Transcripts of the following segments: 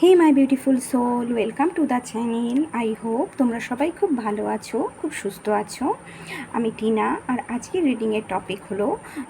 Hey my beautiful soul, welcome to the channel. I hope তোমরা সবাই খুব ভালো আছো, খুব সুস্থ আছো। আমি টিনা, আর আজকের রিডিংয়ের টপিক হলো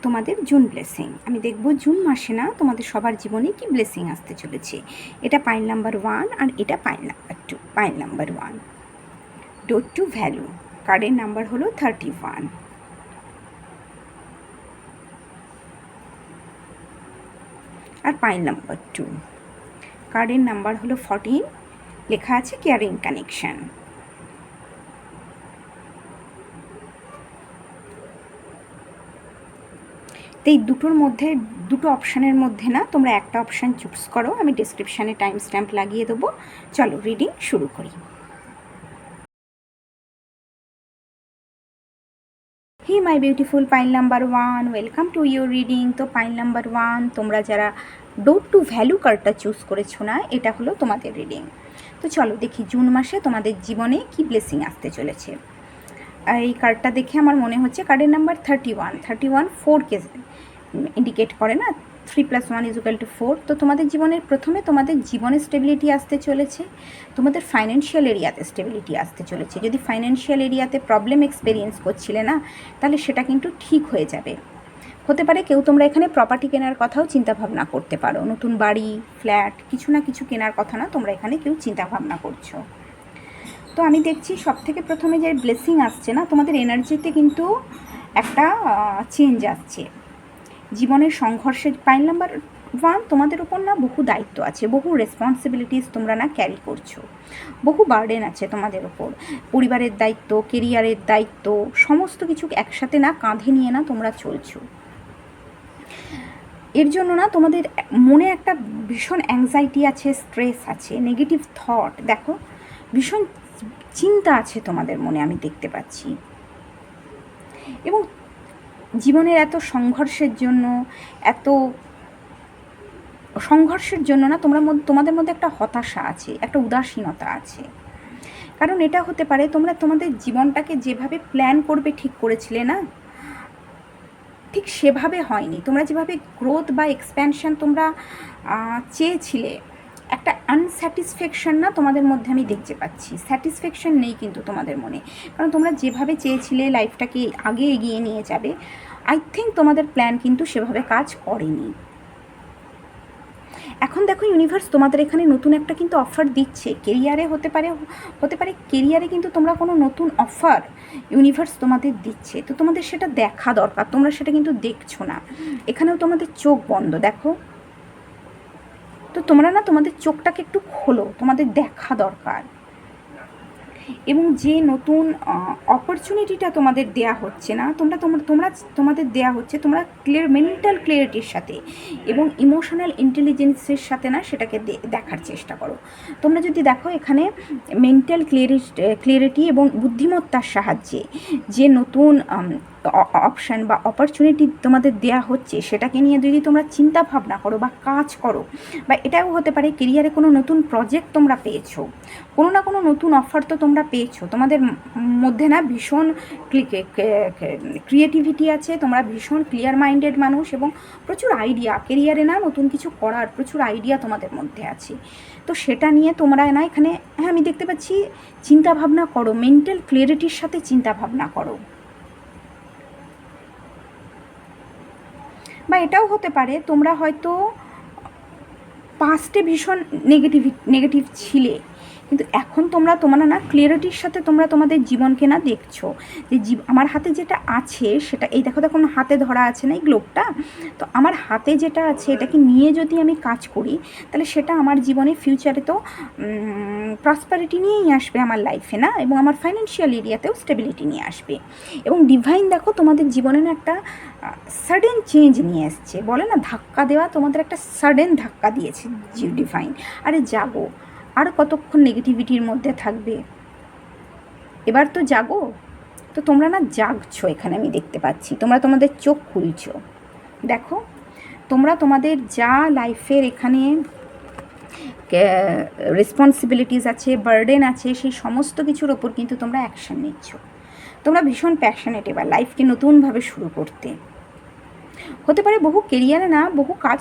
তোমাদের জুন ব্লেসিং। আমি দেখব জুন মাসে না তোমাদের সবার জীবনে কি ব্লেসিং আসতে চলেছে। এটা পাইল নাম্বার 1 আর এটা pile number 2। Pile number 1, door to value, কার্ডের নাম্বার হলো 31। আর পাইল নাম্বার 2, কার্ডের নাম্বার হলো 14, লেখা আছে কেয়ারিং কানেকশন। তো এই দুটোর মধ্যে, দুটো অপশানের মধ্যে না তোমরা একটা অপশান চুজ করো। আমি ডিসক্রিপশানে টাইম স্ট্যাম্প লাগিয়ে দেবো। চলো রিডিং শুরু করি। Hey my beautiful pile number 1, welcome to your reading. তো পাইল নাম্বার 1, তোমরা যারা ডোর টু ভ্যালু কার্ডটা চুজ করেছো না, এটা হলো তোমাদের রিডিং। তো চলো দেখি জুন মাসে তোমাদের জীবনে কি ব্লেসিং আসতে চলেছে। এই কার্ডটা দেখে আমার মনে হচ্ছে কার্ডের নাম্বার 31 4কে ইন্ডিকেট করে না, 3 + 1 = 4। তো তোমাদের জীবনের প্রথমে তোমাদের জীবনে স্টেবিলিটি আসতে চলেছে, তোমাদের ফাইন্যান্সিয়াল এরিয়াতে স্টেবিলিটি আসতে চলেছে। যদি ফাইন্যান্সিয়াল এরিয়াতে প্রবলেম এক্সপেরিয়েন্স করছিলে না, তাহলে সেটা কিন্তু ঠিক হয়ে যাবে। হতে পারে কেউ তোমরা এখানে প্রপার্টি কেনার কথাও চিন্তাভাবনা করতে পারো, নতুন বাড়ি, ফ্ল্যাট, কিছু না কিছু কেনার কথা না তোমরা এখানে কেউ চিন্তাভাবনা করছো। তো আমি দেখছি সবথেকে প্রথমে যে ব্লেসিং আসছে না, তোমাদের এনার্জিতে কিন্তু একটা চেঞ্জ আসছে। জীবনের সংঘর্ষের পাইল নাম্বার 1, তোমাদের উপর না বহু দায়িত্ব আছে, বহু রেসপন্সিবিলিটিস তোমরা না ক্যারি করছো, বহু বার্ডেন আছে তোমাদের ওপর। পরিবারের দায়িত্ব, কেরিয়ারের দায়িত্ব, সমস্ত কিছু একসাথে না কাঁধে নিয়ে না তোমরা চলছো। এর জন্য না তোমাদের মনে একটা ভীষণ অ্যাংজাইটি আছে, স্ট্রেস আছে, নেগেটিভ থট, দেখো ভীষণ চিন্তা আছে তোমাদের মনে, আমি দেখতে পাচ্ছি। এবং জীবনের এত সংঘর্ষের জন্য না তোমাদের মধ্যে একটা হতাশা আছে, একটা উদাসীনতা আছে। কারণ এটা হতে পারে তোমরা তোমাদের জীবনটাকে যেভাবে প্ল্যান করবে ঠিক করেছিলে না, ঠিক সেভাবে হয়নি। তোমরা যেভাবে গ্রোথ বা এক্সপ্যানশন তোমরা চেয়েছিলে, একটা আনস্যাটিসফ্যাকশন না তোমাদের মধ্যে আমি দেখতে পাচ্ছি। স্যাটিসফ্যাকশন নেই কিন্তু তোমাদের মনে, কারণ তোমরা যেভাবে চেয়েছিলে লাইফটাকে আগে এগিয়ে নিয়ে যাবে, আই থিঙ্ক তোমাদের প্ল্যান কিন্তু সেভাবে কাজ করেনি। এখন দেখো ইউনিভার্স তোমাদের এখানে নতুন একটা কিন্তু অফার দিচ্ছে। কেরিয়ারে হতে পারে কেরিয়ারে কিন্তু তোমরা কোনো নতুন অফার ইউনিভার্স তোমাদের দিচ্ছে। তো তোমাদের সেটা দেখা দরকার, তোমরা সেটা কিন্তু দেখছো না। এখানেও তোমাদের চোখ বন্ধ, দেখো। তো তোমরা না তোমাদের চোখটাকে একটু খোলো, তোমাদের দেখা দরকার। এবং যে নতুন অপরচুনিটিটা তোমাদের দেয়া হচ্ছে না, তোমাদের দেয়া হচ্ছে, তোমরা মেন্টাল ক্লিয়ারিটির সাথে এবং ইমোশনাল ইন্টেলিজেন্সের সাথে না সেটাকে দেখার চেষ্টা করো। তোমরা যদি দেখো এখানে মেন্টাল ক্লিয়ারিটি এবং বুদ্ধিমত্তার সাহায্যে যে নতুন অপশান বা অপরচুনিটি তোমাদের দেয়া হচ্ছে, সেটাকে নিয়ে যদি তোমরা চিন্তা ভাবনা করো বা কাজ করো, বা এটাও হতে পারে কেরিয়ারে কোনো নতুন প্রজেক্ট তোমরা পেয়েছো, কোনো না কোনো নতুন অফার তো তোমরা পেয়েছো। তোমাদের মধ্যে না ভীষণ ক্রিয়েটিভিটি আছে, তোমরা ভীষণ ক্লিয়ার মাইন্ডেড মানুষ এবং প্রচুর আইডিয়া, কেরিয়ারে না নতুন কিছু করার প্রচুর আইডিয়া তোমাদের মধ্যে আছে। তো সেটা নিয়ে তোমরা না এখানে, হ্যাঁ আমি দেখতে পাচ্ছি, চিন্তা ভাবনা করো, মেন্টাল ক্লিয়ারিটির সাথে চিন্তা ভাবনা করো। বা এটাও হতে পারে তোমরা হয়তো পাস্টে ভীষণ নেগেটিভ ছিলে, কিন্তু এখন তোমরা না ক্লিয়ারিটির সাথে তোমরা তোমাদের জীবনকে না দেখছো যে আমার হাতে যেটা আছে সেটা, এই দেখো হাতে ধরা আছে না এই গ্লোবটা, তো আমার হাতে যেটা আছে এটাকে নিয়ে যদি আমি কাজ করি, তাহলে সেটা আমার জীবনে ফিউচারে তো প্রসপারিটি নিয়েই আসবে আমার লাইফে না, এবং আমার ফাইন্যান্সিয়াল এরিয়াতেও স্টেবিলিটি নিয়ে আসবে। এবং ডিভাইন দেখো তোমাদের জীবনে না একটা সাডেন চেঞ্জ নিয়ে এসছে, বলে না ধাক্কা দেওয়া, তোমাদের একটা সাডেন ধাক্কা দিয়েছে ডিভাইন। আরে জাগো, আর কতক্ষণ নেগেটিভিটির মধ্যে থাকবে, এবার তো জাগো। তো তোমরা না জাগছো, এখানে আমি দেখতে পাচ্ছি তোমরা তোমাদের চোখ খুলছো। দেখো তোমরা তোমাদের যা লাইফের এখানে রেসপন্সিবিলিটিস আছে, বার্ডেন আছে, সেই সমস্ত কিছুর ওপর কিন্তু তোমরা অ্যাকশন নিচ্ছ। তোমরা ভীষণ প্যাশনেট এবার লাইফকে নতুনভাবে শুরু করতে। হতে পারে বহু কেরিয়ারে না বহু কাজ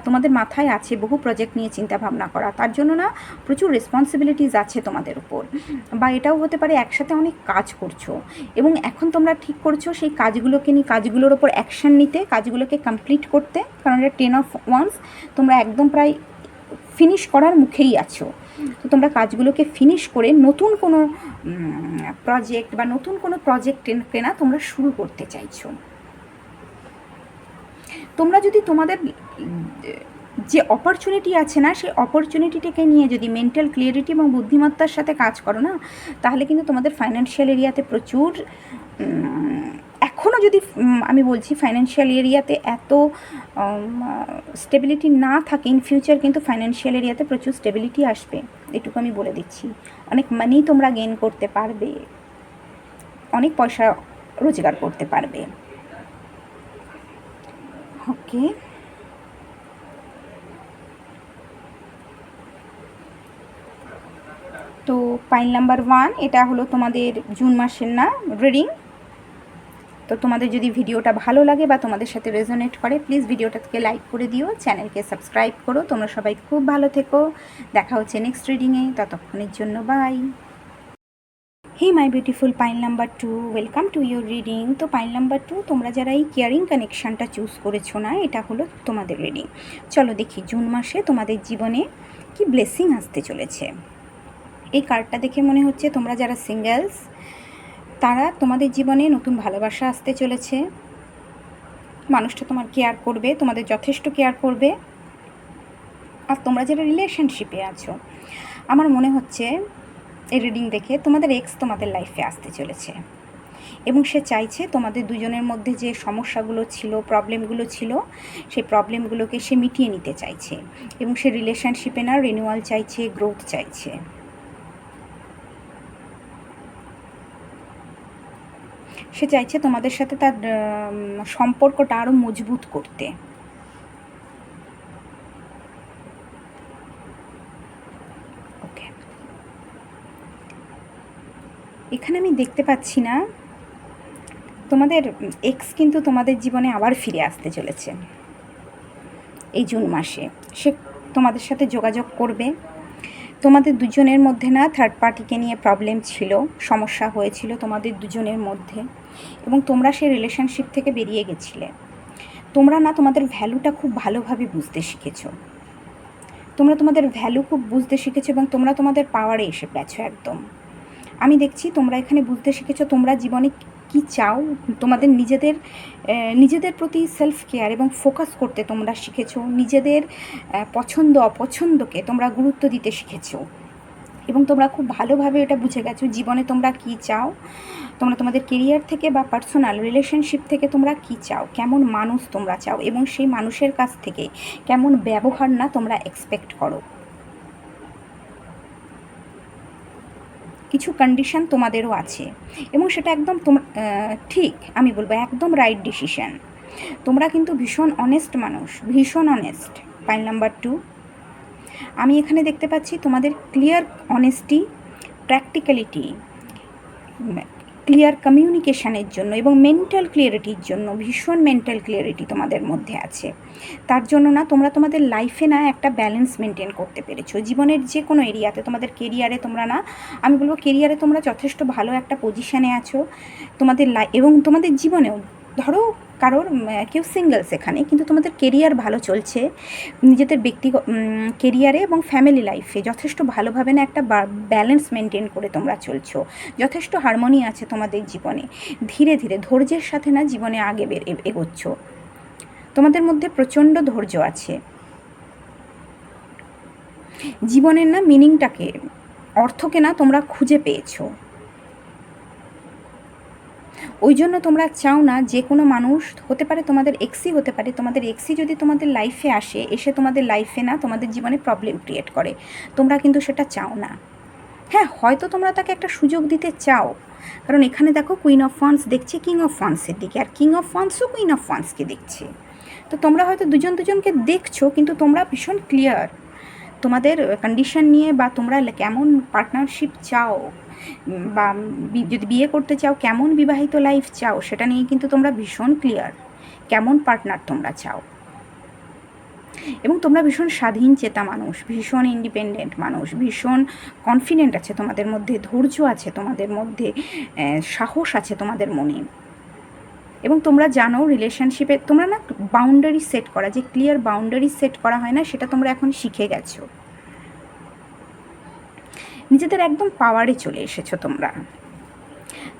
তোমাদের মাথায় আছে, বহু প্রজেক্ট নিয়ে চিন্তা ভাবনা করা, তার জন্য না প্রচুর রেসপন্সিবিলিটিস আছে তোমাদের উপর। বা এটাও হতে পারে একসাথে অনেক কাজ করছো এবং এখন তোমরা ঠিক করছো সেই কাজগুলোকে নিয়ে, কাজগুলোর ওপর অ্যাকশান নিতে, কাজগুলোকে কমপ্লিট করতে, কারণ এটা 10 অফ ওয়ান্স, তোমরা একদম প্রায় ফিনিশ করার মুখেই আছো। তো তোমরা কাজগুলোকে ফিনিশ করে নতুন কোনো প্রজেক্ট বা নতুন কোনো প্রজেক্টকে না তোমরা শুরু করতে চাইছো। তোমরা যদি তোমাদের যে অপরচুনিটি আছে না, সেই অপরচুনিটিটাকে নিয়ে যদি মেন্টাল ক্লিয়ারিটি এবং বুদ্ধিমত্তার সাথে কাজ করো না, তাহলে কিন্তু তোমাদের ফাইন্যান্সিয়াল এরিয়াতে প্রচুর, এখনও যদি আমি বলছি ফাইন্যান্সিয়াল এরিয়াতে এত স্টেবিলিটি না থাকে, ইন ফিউচার কিন্তু ফাইন্যান্সিয়াল এরিয়াতে প্রচুর স্টেবিলিটি আসবে, এটুকু আমি বলে দিচ্ছি। অনেক মানি তোমরা গেইন করতে পারবে, অনেক পয়সা রোজগার করতে পারবে। ওকে, তো পাইল নাম্বার 1 এটা হলো তোমাদের জুন মাসের না রিডিং। তো তোমাদের যদি ভিডিওটা ভালো লাগে বা তোমাদের সাথে রেজোনেট করে, প্লিজ ভিডিওটাকে লাইক করে দিও, চ্যানেলকে সাবস্ক্রাইব করো। তোমরা সবাই খুব ভালো থেকো, দেখা হচ্ছে নেক্সট রিডিংয়ে, ততক্ষণের জন্য bye. Hey my beautiful pile number 2, welcome to your reading. তো পাইল নাম্বার 2, তোমরা যারা এই কেয়ারিং কানেকশানটা চুজ করেছো না, এটা হলো তোমাদের রিডিং। চলো দেখি জুন মাসে তোমাদের জীবনে কি ব্লেসিং আসতে চলেছে। এই কার্ডটা দেখে মনে হচ্ছে তোমরা যারা সিঙ্গেলস, তারা তোমাদের জীবনে নতুন ভালোবাসা আসতে চলেছে। মানুষটা তোমার কেয়ার করবে, তোমাদের যথেষ্ট কেয়ার করবে। আর তোমরা যারা রিলেশনশিপে আছো, আমার মনে হচ্ছে এই রিডিং দেখে তোমাদের এক্স তোমাদের লাইফে আসতে চলেছে এবং সে চাইছে তোমাদের দুজনের মধ্যে যে সমস্যাগুলো ছিল, প্রবলেমগুলো ছিল, সেই প্রবলেমগুলোকে সে মিটিয়ে নিতে চাইছে এবং সে রিলেশনশিপে না রিনিউয়াল চাইছে, গ্রোথ চাইছে। সে চাইছে তোমাদের সাথে তার সম্পর্কটা আরও মজবুত করতে। ওকে, এখানে আমি দেখতে পাচ্ছি না তোমাদের এক্স কিন্তু তোমাদের জীবনে আবার ফিরে আসতে চলেছে এই জুন মাসে। সে তোমাদের সাথে যোগাযোগ করবে। তোমাদের দুজনের মধ্যে না থার্ড পার্টিকে নিয়ে প্রবলেম ছিল, সমস্যা হয়েছিল তোমাদের দুজনের মধ্যে এবং তোমরা সেই রিলেশনশিপ থেকে বেরিয়ে গেছিলে। তোমরা না তোমাদের ভ্যালুটা খুব ভালোভাবে বুঝতে শিখেছো, তোমরা তোমাদের ভ্যালু খুব বুঝতে শিখেছো এবং তোমরা তোমাদের পাওয়ারে এসে গেছো একদম। আমি দেখছি তোমরা এখানে বুঝতে শিখেছো তোমরা জীবনে কি চাও, তোমাদের নিজেদের প্রতি সেলফ কেয়ার এবং ফোকাস করতে তোমরা শিখেছো, নিজেদের পছন্দ অপছন্দকে তোমরা গুরুত্ব দিতে শিখেছো এবং তোমরা খুব ভালোভাবে এটা বুঝে গেছো জীবনে তোমরা কি চাও, তোমরা তোমাদের কেরিয়ার থেকে বা পার্সোনাল রিলেশনশিপ থেকে তোমরা কি চাও, কেমন মানুষ তোমরা চাও এবং সেই মানুষের কাছ থেকে কেমন ব্যবহার না তোমরা এক্সপেক্ট করো। কিছু কন্ডিশন তোমাদেরও আছে এবং সেটা একদম ঠিক, আমি বলবো একদম রাইট ডিসিশন। তোমরা কিন্তু ভীষণ অনেস্ট মানুষ, ভীষণ অনেস্ট। পাইল নাম্বার 2, আমি এখানে দেখতে পাচ্ছি তোমাদের ক্লিয়ার অনেস্টি, প্র্যাকটিক্যালিটি, ক্লিয়ার কমিউনিকেশানের জন্য এবং মেন্টাল ক্লিয়ারিটির জন্য, ভীষণ মেন্টাল ক্লিয়ারিটি তোমাদের মধ্যে আছে। তার জন্য না তোমরা তোমাদের লাইফে না একটা ব্যালেন্স মেনটেন করতে পেরেছো জীবনের যে কোনো এরিয়াতে। তোমাদের কেরিয়ারে তোমরা না, আমি বলবো কেরিয়ারে তোমরা যথেষ্ট ভালো একটা পজিশানে আছো তোমাদের এবং তোমাদের জীবনেও ধরো কারোর কেউ সিঙ্গেলস এখানে, কিন্তু তোমাদের কেরিয়ার ভালো চলছে, নিজেদের ব্যক্তিগত কেরিয়ারে এবং ফ্যামিলি লাইফে যথেষ্ট ভালোভাবে না একটা ব্যালেন্স মেনটেন করে তোমরা চলছো, যথেষ্ট হারমোনি আছে তোমাদের জীবনে। ধীরে ধীরে ধৈর্যের সাথে না জীবনে আগে এগোচ্ছ, তোমাদের মধ্যে প্রচণ্ড ধৈর্য আছে। জীবনের না মিনিংটাকে, অর্থকে না তোমরা খুঁজে পেয়েছো, ওই জন্য তোমরা চাও না যে কোনো মানুষ, হতে পারে তোমাদের এক্সই হতে পারে, তোমাদের এক্সই যদি তোমাদের লাইফে আসে, এসে তোমাদের লাইফে না তোমাদের জীবনে প্রবলেম ক্রিয়েট করে, তোমরা কিন্তু সেটা চাও না। হ্যাঁ, হয়তো তোমরা তাকে একটা সুযোগ দিতে চাও, কারণ এখানে দেখো কুইন অফ ওয়ান্স দেখছে কিং অফ ওয়ান্সের দিকে, আর কিং অফ ওয়ান্সও কুইন অফ ওয়ান্সকে দেখছে। তো তোমরা হয়তো দুজনকে দেখছো, কিন্তু তোমরা ভীষণ ক্লিয়ার তোমাদের কন্ডিশন নিয়ে, বা তোমরা কেমন পার্টনারশিপ চাও, বা যদি বিয়ে করতে চাও কেমন বিবাহিত লাইফ চাও, সেটা নিয়ে কিন্তু তোমরা ভীষণ ক্লিয়ার। কেমন পার্টনার তোমরা চাও। এবং তোমরা ভীষণ স্বাধীন চেতা মানুষ, ভীষণ ইন্ডিপেন্ডেন্ট মানুষ, ভীষণ কনফিডেন্ট আছে তোমাদের মধ্যে, ধৈর্য আছে তোমাদের মধ্যে, সাহস আছে তোমাদের মনে। এবং তোমরা জানো রিলেশনশিপে তোমরা না বাউন্ডারি সেট করা, যে ক্লিয়ার বাউন্ডারি সেট করা হয় না, সেটা তোমরা এখন শিখে গেছো। নিজেদের একদম পাওয়ারে চলে এসেছো তোমরা।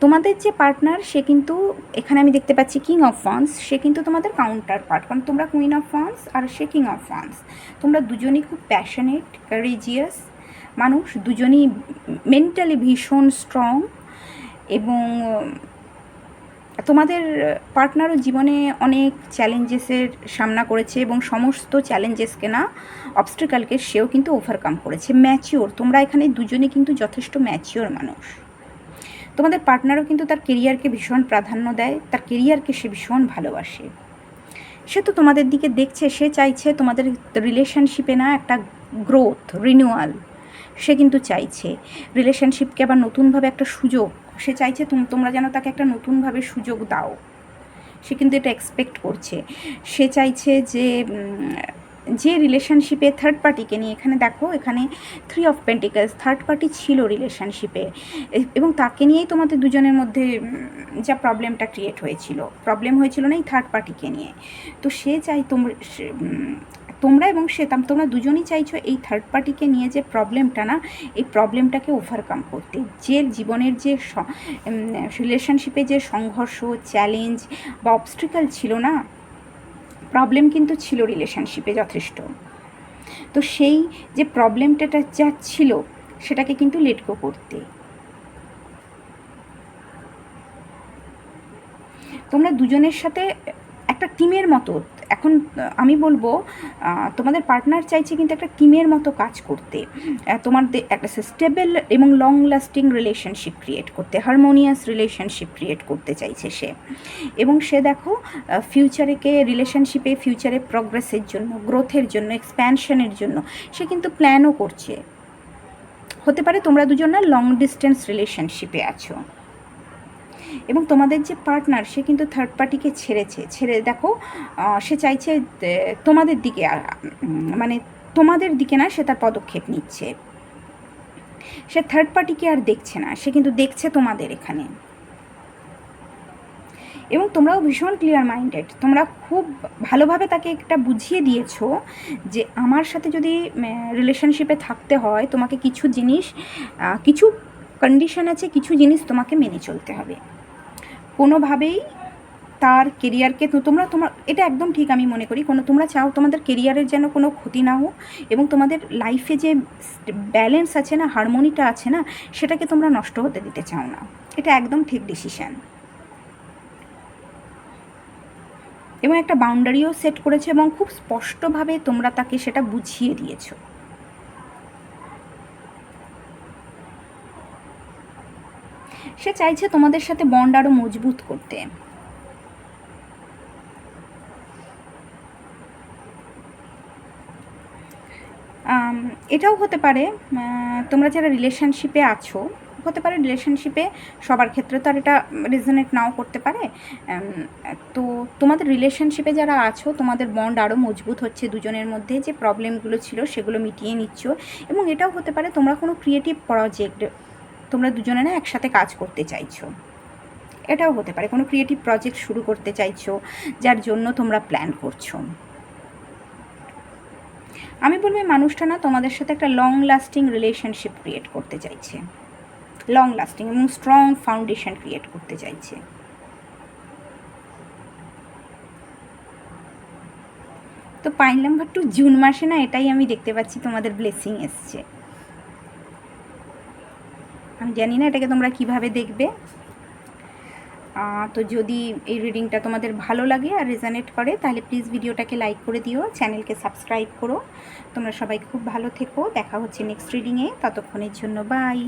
তোমাদের যে পার্টনার সে কিন্তু এখানে আমি দেখতে পাচ্ছি কিং অফ ওয়ান্স, সে কিন্তু তোমাদের কাউন্টার পার্ট, কারণ তোমরা কুইন অফ ওয়ান্স আর সে কিং অফ ওয়ান্স। তোমরা দুজনেই খুব প্যাশনেট, কারেজিয়াস মানুষ, দুজনেই মেন্টালি ভীষণ স্ট্রং। এবং তোমাদের পার্টনারও জীবনে অনেক চ্যালেঞ্জেসের সামনা করেছে এবং সমস্ত চ্যালেঞ্জেসকে না, অবস্ট্রিকালকে সেও কিন্তু ওভারকাম করেছে। ম্যাচিওর, তোমরা এখানে দুজনে কিন্তু যথেষ্ট ম্যাচিওর মানুষ। তোমাদের পার্টনারও কিন্তু তার কেরিয়ারকে ভীষণ প্রাধান্য দেয়, তার কেরিয়ারকে সে ভীষণ ভালোবাসে। সে তো তোমাদের দিকে দেখছে, সে চাইছে তোমাদের রিলেশনশিপে না একটা গ্রোথ, রিনিউয়াল সে কিন্তু চাইছে। রিলেশনশিপকে আবার নতুনভাবে একটা সুযোগ সে চাইছে, তোমরা যেন তাকে একটা নতুনভাবে সুযোগ দাও, সে কিন্তু এটা এক্সপেক্ট করছে। সে চাইছে যে রিলেশনশিপে থার্ড পার্টিকে নিয়ে, এখানে দেখো এখানে 3 অফ পেন্টিকলস, থার্ড পার্টি ছিল রিলেশনশিপে, এবং তাকে নিয়েই তোমাদের দুজনের মধ্যে যা প্রবলেমটা ক্রিয়েট হয়েছিল, প্রবলেম হয়েছিল না এই থার্ড পার্টিকে নিয়ে। তো সে চাই তোমরা এবং সে, তোমরা দুজনই চাইছো এই থার্ড পার্টিকে নিয়ে যে প্রবলেমটা না, এই প্রবলেমটাকে ওভারকাম করতে। যে জীবনের যে রিলেশনশিপে যে সংঘর্ষ, চ্যালেঞ্জ বা অবস্ট্রিকাল ছিল না, প্রবলেম কিন্তু ছিল রিলেশনশিপে যথেষ্ট। তো সেই যে প্রবলেমটা যা ছিল সেটাকে কিন্তু লেট গো করতে। তোমরা দুজনের সাথে একটা টিমের মতো, এখন আমি বলবো তোমাদের পার্টনার চাইছে কিন্তু একটা টিমের মতো কাজ করতে, তোমাদের একটা স্টেবল এবং লং লাস্টিং রিলেশনশিপ ক্রিয়েট করতে, হারমোনিয়াস রিলেশনশিপ ক্রিয়েট করতে চাইছে সে। এবং সে দেখো ফিউচারে প্রগ্রেসের জন্য, গ্রোথের জন্য, এক্সপ্যানশনের জন্য সে কিন্তু প্ল্যানও করছে। হতে পারে তোমরা দুজন না লং ডিস্টেন্স রিলেশনশিপে আছো, এবং তোমাদের যে পার্টনার সে কিন্তু থার্ড পার্টিকে ছেড়ে দেখো সে চাইছে তোমাদের দিকে, মানে তোমাদের দিকে না, সে তার পদক্ষেপ নিচ্ছে। সে থার্ড পার্টিকে আর দেখছে না, সে কিন্তু দেখছে তোমাদের এখানে। এবং তোমরাও ভীষণ ক্লিয়ার মাইন্ডেড, তোমরা খুব ভালোভাবে তাকে একটা বুঝিয়ে দিয়েছো যে আমার সাথে যদি রিলেশনশিপে থাকতে হয় তোমাকে কিছু জিনিস, কিছু কন্ডিশন আছে, কিছু জিনিস তোমাকে মেনে চলতে হবে। কোনোভাবেই তার কেরিয়ারকে তোমার এটা একদম ঠিক আমি মনে করি, তোমরা চাও তোমাদের কেরিয়ারের যেন কোনো ক্ষতি না হোক, এবং তোমাদের লাইফে যে ব্যালেন্স আছে না, হারমোনিটা আছে না, সেটাকে তোমরা নষ্ট হতে দিতে চাও না। এটা একদম ঠিক ডিসিশান। এবং একটা বাউন্ডারিও সেট করেছে এবং খুব স্পষ্টভাবে তোমরা তাকে সেটা বুঝিয়ে দিয়েছো। সে চাইছে তোমাদের সাথে বন্ড আরও মজবুত করতে। এটাও হতে পারে তোমরা যারা রিলেশনশিপে আছো, হতে পারে রিলেশনশিপে সবার ক্ষেত্রে তো আর এটা রেজনেট নাও করতে পারে। তো তোমাদের রিলেশনশিপে যারা আছো তোমাদের বন্ড আরও মজবুত হচ্ছে, দুজনের মধ্যে যে প্রবলেমগুলো ছিল সেগুলো মিটিয়ে নিচ্ছ। এবং এটাও হতে পারে তোমরা কোনো ক্রিয়েটিভ প্রজেক্ট, তোমরা দুজনে না একসাথে কাজ করতে চাইছো। এটাও হতে পারে কোনো ক্রিয়েটিভ প্রজেক্ট শুরু করতে চাইছো, যার জন্য তোমরা প্ল্যান করছো। আমি বলবো এই মানুষটা না তোমাদের সাথে একটা লং লাস্টিং রিলেশনশিপ ক্রিয়েট করতে চাইছে, লং লাস্টিং এবং স্ট্রং ফাউন্ডেশন ক্রিয়েট করতে চাইছে। তো পাইন নাম্বার 2 জুন মাসে না এটাই আমি দেখতে পাচ্ছি, তোমাদের ব্লেসিং এসছে। আমি জানি না এটাকে তোমরা কিভাবে দেখবে। তো যদি এই রিডিংটা তোমাদের ভালো লাগে আর রেজনেট করে তাহলে প্লিজ ভিডিওটাকে লাইক করে দিও, চ্যানেলকে সাবস্ক্রাইব করো। তোমরা সবাই খুব ভালো থেকো, দেখা হচ্ছে নেক্সট রিডিংয়ে, ততক্ষণের জন্য বাই।